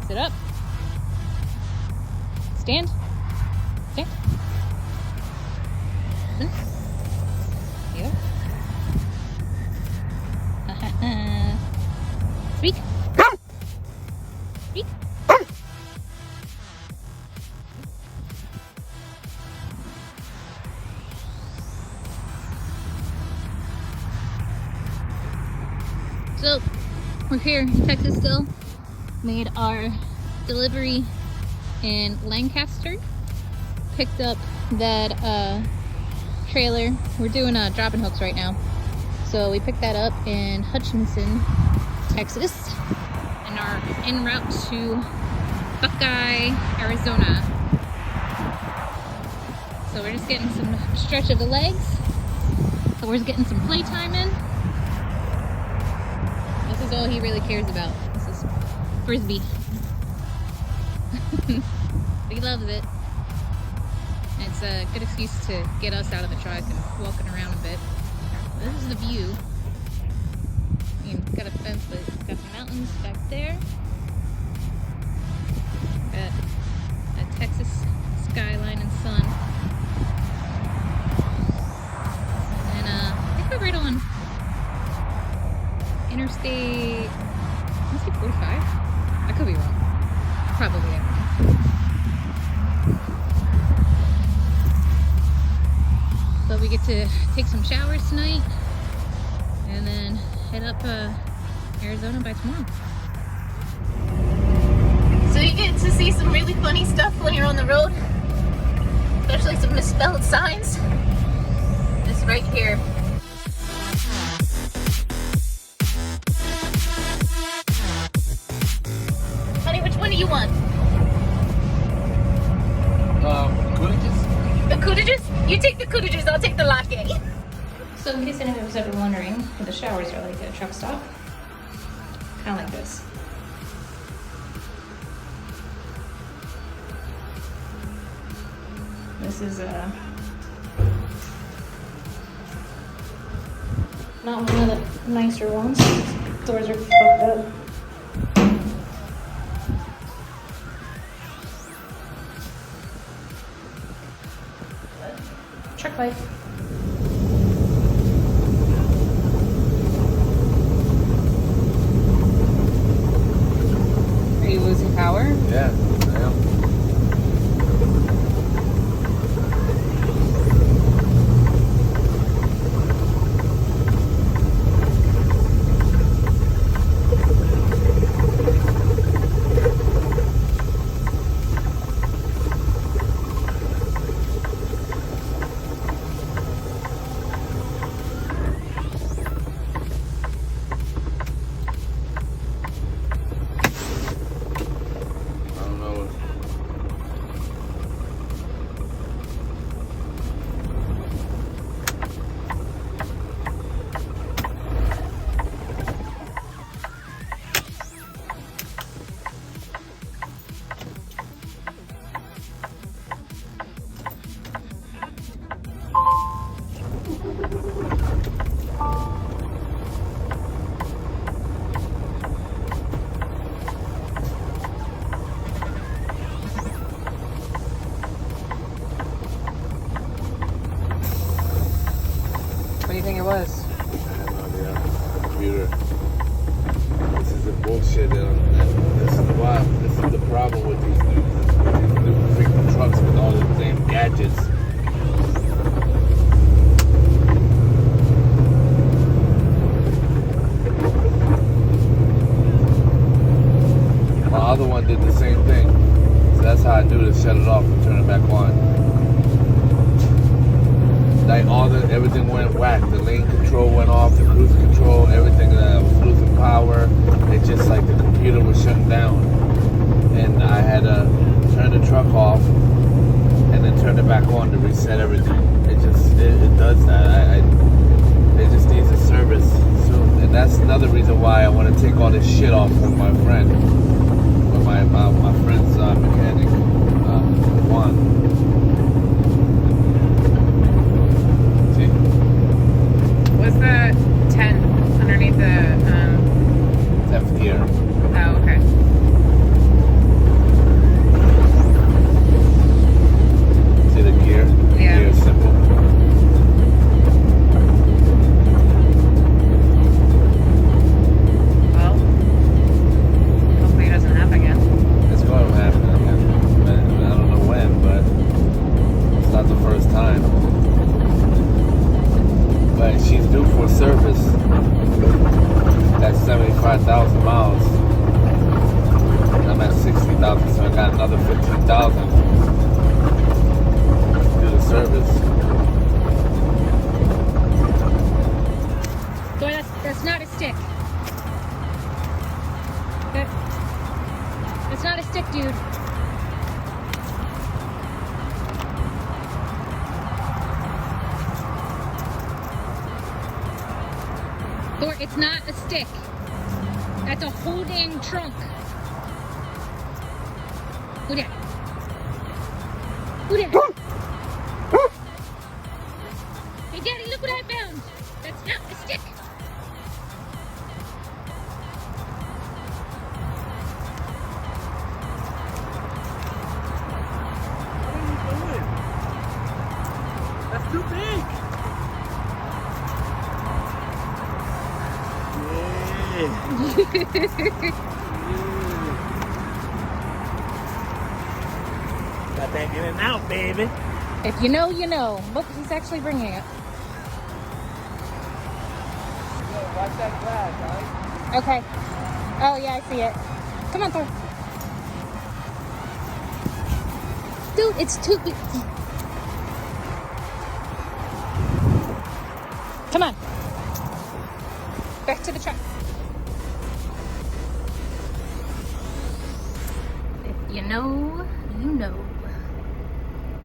Sit up. Stand. Stand. Yeah. Speak. Speak. So, we're here in Texas still. Made our delivery in Lancaster. Picked up that trailer. We're doing dropping hooks right now. So we picked that up in Hutchinson, Texas, and are en route to Buckeye, Arizona. So we're just getting some stretch of the legs. So we're just getting some playtime in. This is all he really cares about. This is Frisbee. He loves it. It's a good excuse to get us out of the truck and walking around a bit. This is the view. I mean, got a fence, but it's got some mountains back there. Got a Texas skyline and sun. And I think we're right on Interstate, let's say 45. I could be wrong. Probably am. But we get to take some showers tonight and then head up Arizona by tomorrow. So you get to see some really funny stuff when you're on the road, especially some misspelled signs. This right here. Honey, which one do you want? Cottages? The cottages? You take the cottages, I'll take the latte. So in case anyone was ever wondering, the showers are like a truck stop. Kind of like this. This is not one of the nicer ones. Doors are fucked up. Truck life. Are you losing power? Yeah, I am. What do you think it was? I have no idea. Computer. This is the bullshit. This is why. This is the problem with these new freaking trucks with all the damn gadgets. My other one did the same thing. So that's how I knew to shut it off and turn it back on. Like everything went whack. The lane control went off, the cruise control, everything was losing power. It just like the computer was shutting down, and I had to turn the truck off and then turn it back on to reset everything. It does that. It just needs a service soon, and that's another reason why I want to take all this shit off with my friend, with my friend's mechanic, Juan. What's the 10 underneath the 10th gear. Oh, okay. had 75,000 miles. I'm at 60,000, so I got another 15,000 to do the service. Boy, that's not a stick. That's not a stick, dude. Thor, it's not a stick. That's a whole dang trunk. Who that? Who that? Hey, Daddy, look what I found. That's not a stick. What are you doing? That's too big. Got that in and out, baby. If you know, you know. Look, he's actually bringing it. Watch that glass, right? Okay. Oh, yeah, I see it. Come on, Thor. Dude, it's too big. Come on. Back to the truck. If you know, you know.